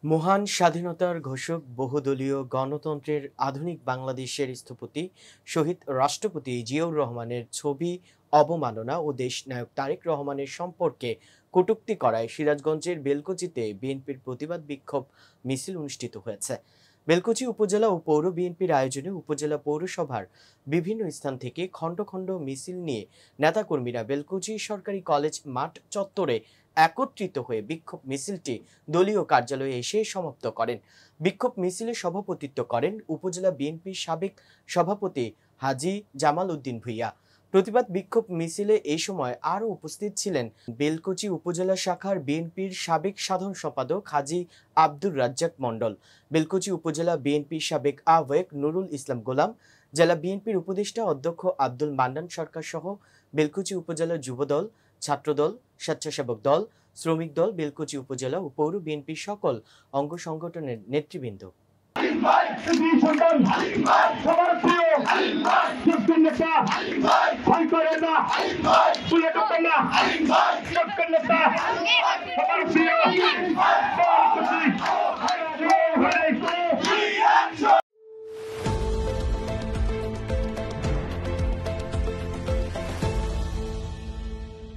মহান স্বাধীনতার ঘোষক বহুদলীয় গণতন্ত্রের আধুনিক বাংলাদেশের স্থপতি শহীদ রাষ্ট্রপতি জিয়াউর রহমানের ছবি অবমাননা ও দেশনায়ক তারেক রহমানের সম্পর্কে কটূক্তি করায় সিরাজগঞ্জের বেলকুচিতে বিএনপির প্রতিবাদ বিক্ষোভ মিছিল অনুষ্ঠিত হয়েছে। বেলকুচি উপজেলা ও পৌর বিএনপির আয়োজনে উপজেলা পৌরসভার বিভিন্ন স্থান থেকে খণ্ড খণ্ড মিছিল নিয়ে নেতাকর্মীরা বেলকুচি সরকারি কলেজ মাঠ চত্বরে একত্রিত হয়ে বিক্ষোভ মিছিলটি দলীয় কার্যালয়ে এসে সমাপ্ত করেন। বিক্ষোভ মিছিলে সভাপতিত্ব করেন উপজেলা বিএনপির সাবেক সভাপতি হাজী জামাল উদ্দিন ভূঁইয়া। প্রতিবাদ বিক্ষোভ মিছিলে এই সময় আরও উপস্থিত ছিলেন বেলকুচি উপজেলা শাখার বিএনপির সাবেক সাধারণ সম্পাদক হাজী আব্দুর রাজ্জাক মণ্ডল, বেলকুচি উপজেলা বিএনপির সাবেক আহ্বায়ক নুরুল ইসলাম গোলাম, জেলা বিএনপির উপদেষ্টা অধ্যক্ষ আব্দুল মান্নান সরকার সহ বেলকুচি উপজেলা যুবদল, ছাত্রদল, স্বেচ্ছাসেবক দল, শ্রমিক দল, বেলকুচি উপজেলা ও পৌর বিএনপির সকল অঙ্গ সংগঠনের নেতৃবৃন্দ। সবার প্রিয়